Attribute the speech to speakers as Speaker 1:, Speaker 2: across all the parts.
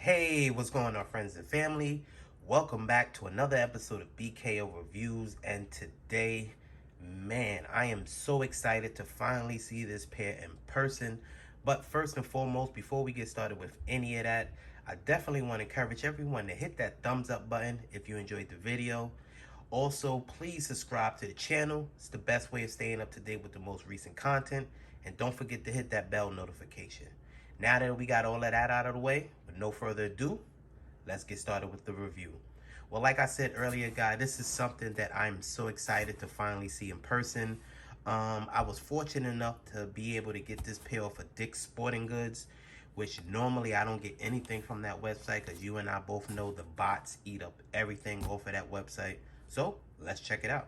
Speaker 1: Hey, what's going on, friends and family? Welcome back to another episode of BKO Reviews. And today, man, I am so excited to finally see this pair in person. But first and foremost, before we get started with any of that, I definitely want to encourage everyone to hit that thumbs up button if you enjoyed the video. Also, please subscribe to the channel. It's the best way of staying up to date with the most recent content. And don't forget to hit that bell notification. Now that we got all of that out of the way, with no further ado, let's get started with the review. Well, like I said earlier, guys, this is something that I'm so excited to finally see in person. I was fortunate enough to be able to get this pair off of Dick's Sporting Goods, which normally I don't get anything from that website because you and I both know the bots eat up everything off of that website. So let's check it out.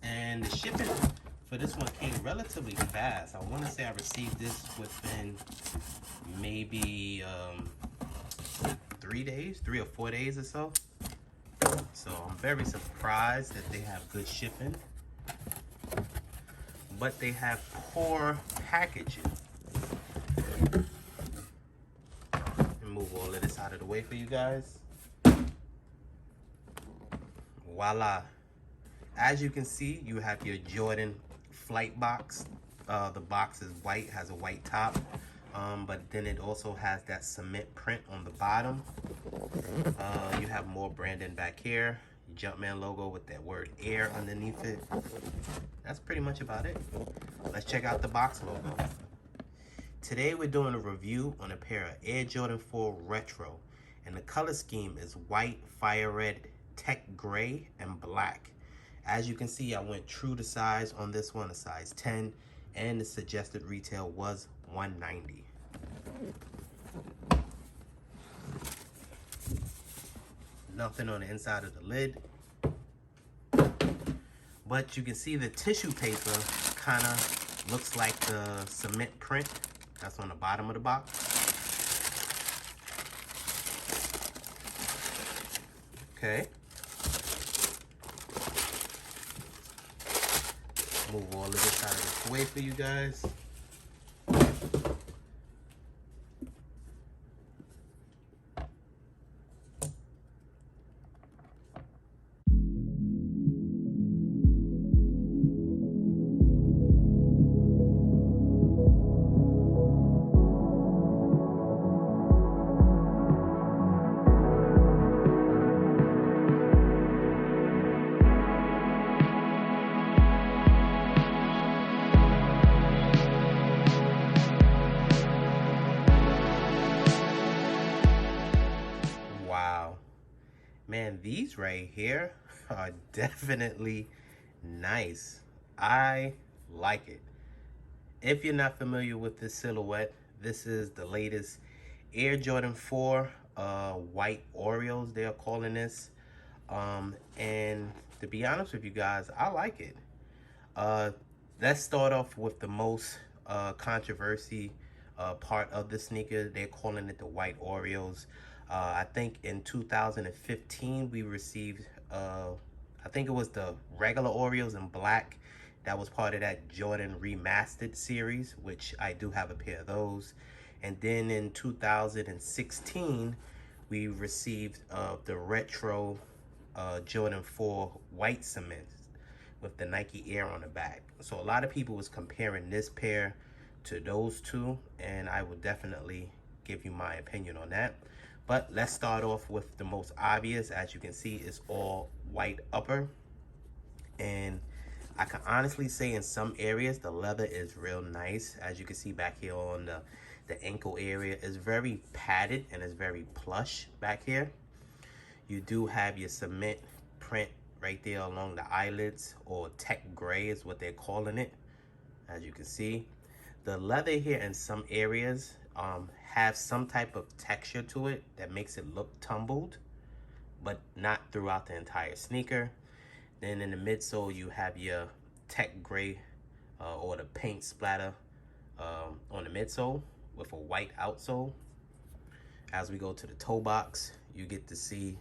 Speaker 1: And the shipping for this one came relatively fast. I want to say I received this within maybe 3 or 4 days or so. So I'm very surprised that they have good shipping, but they have poor packaging. Move all of this out of the way for you guys. Voila. As you can see, you have your Jordan flight box. The box is white, has a white top, but then it also has that cement print on the bottom. You have more branding back here, your Jumpman logo with that word Air underneath it. That's pretty much about it. Let's check out the box logo. Today we're doing a review on a pair of Air Jordan 4 Retro, and the color scheme is white, fire red, tech gray, and black. As you can see, I went true to size on this one, a size 10, and the suggested retail was $190. Nothing on the inside of the lid, but you can see the tissue paper kind of looks like the cement print that's on the bottom of the box. Okay. Move all of this out of the way for you guys. Wow, man, these right here are definitely nice. I like it. If you're not familiar with this silhouette, this is the latest Air Jordan 4 white Oreos, they're calling this. And to be honest with you guys, I like it. Let's start off with the most controversy part of the sneaker. They're calling it the white Oreos. I think in 2015 we received, I think it was the regular Oreos in black. That was part of that Jordan Remastered series, which I do have a pair of those. And then in 2016, we received the retro Jordan 4 white cement with the Nike Air on the back. So a lot of people was comparing this pair to those two, and I will definitely give you my opinion on that. But let's start off with the most obvious. As you can see, it's all white upper. And I can honestly say in some areas, the leather is real nice. As you can see back here on the ankle area, is very padded and is very plush back here. You do have your cement print right there along the eyelets, or tech gray is what they're calling it. As you can see, the leather here in some areas have some type of texture to it that makes it look tumbled, but not throughout the entire sneaker. Then in the midsole, you have your tech gray or the paint splatter on the midsole with a white outsole. As we go to the toe box, you get to see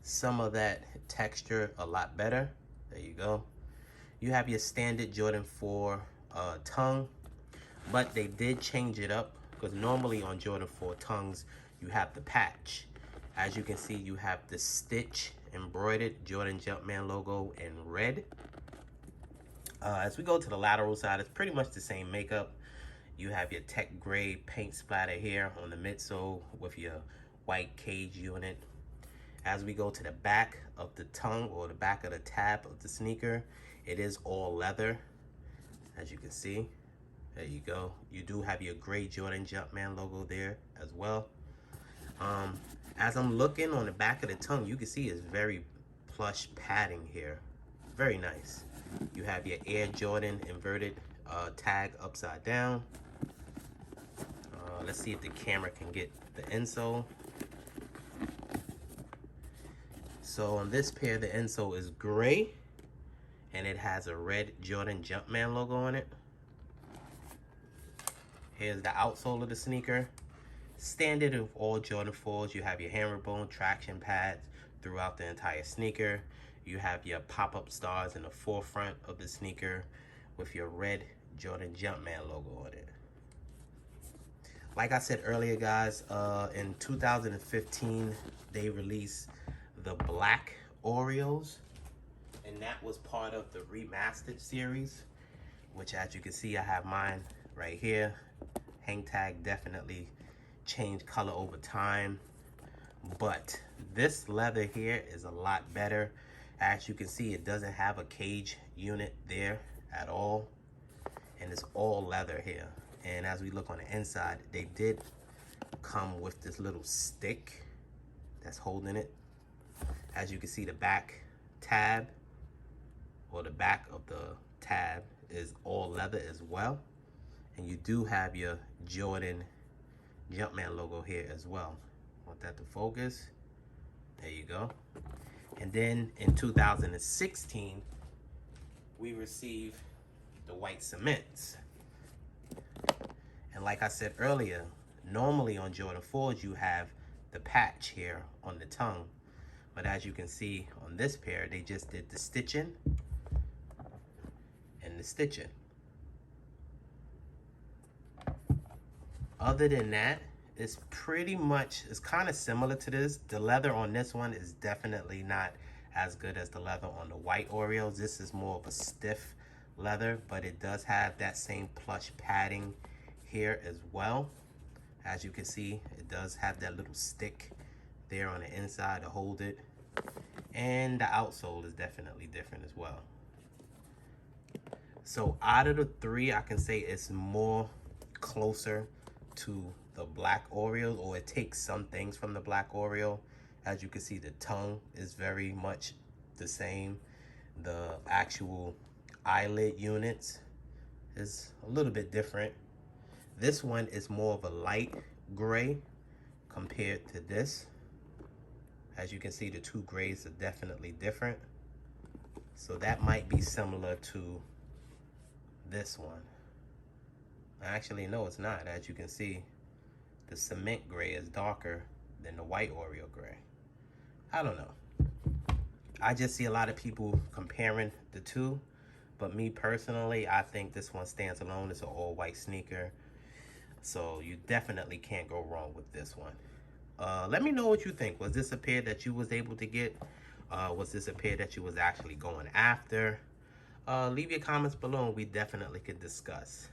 Speaker 1: some of that texture a lot better. There you go. You have your standard Jordan 4 tongue, but they did change it up because normally on Jordan 4 tongues, you have the patch. As you can see, you have the stitch embroidered Jordan Jumpman logo in red. As we go to the lateral side, it's pretty much the same makeup. You have your tech gray paint splatter here on the midsole with your white cage unit. As we go to the back of the tongue or the back of the tab of the sneaker, it is all leather, as you can see. There you go. You do have your Grey Jordan Jumpman logo there as well. As I'm looking on the back of the tongue, you can see it's very plush padding here. Very nice. You have your Air Jordan inverted tag upside down. Let's see if the camera can get the insole. So on this pair, the insole is gray, and it has a red Jordan Jumpman logo on it. Here's the outsole of the sneaker. Standard of all Jordan 4s, you have your hammerbone traction pads throughout the entire sneaker. You have your pop-up stars in the forefront of the sneaker with your red Jordan Jumpman logo on it. Like I said earlier, guys, in 2015, they released the black Oreos, and that was part of the remastered series, which as you can see, I have mine right here. Hang tag definitely changed color over time, but this leather here is a lot better. As you can see, it doesn't have a cage unit there at all, and it's all leather here. And as we look on the inside, they did come with this little stick that's holding it. As you can see, the back tab, or the back of the tab, is all leather as well. And you do have your Jordan Jumpman logo here as well. Want that to focus? There you go. And then in 2016, we received the white cements. And like I said earlier, normally on Jordan 4s, you have the patch here on the tongue. But as you can see on this pair, they just did the stitching and the stitching. Other than that, it's pretty much, it's kind of similar to this. The leather on this one is definitely not as good as the leather on the white Oreos. This is more of a stiff leather, but it does have that same plush padding here as well. As you can see, it does have that little stick there on the inside to hold it. And the outsole is definitely different as well. So out of the three, I can say it's more closer to the black Oreo, or it takes some things from the black Oreo. As you can see, the tongue is very much the same. The actual eyelid units is a little bit different. This one is more of a light gray compared to this. As you can see, the two grays are definitely different. So that might be similar to this one. Actually, no, it's not. As you can see, the cement gray is darker than the white Oreo gray. I don't know. I just see a lot of people comparing the two, but me personally, I think this one stands alone. It's an all white sneaker. So you definitely can't go wrong with this one. Let me know what you think. Was this a pair that you was able to get? Was this a pair that you was actually going after? Leave your comments below and we definitely could discuss.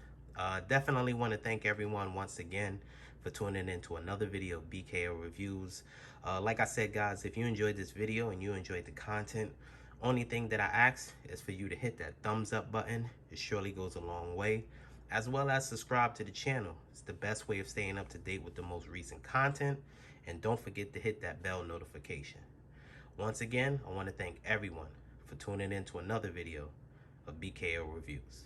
Speaker 1: Definitely want to thank everyone once again for tuning in to another video of BKO Reviews. Like I said, guys, if you enjoyed this video and you enjoyed the content, only thing that I ask is for you to hit that thumbs up button. It surely goes a long way. As well as subscribe to the channel. It's the best way of staying up to date with the most recent content. And don't forget to hit that bell notification. Once again, I want to thank everyone for tuning in to another video of BKO Reviews.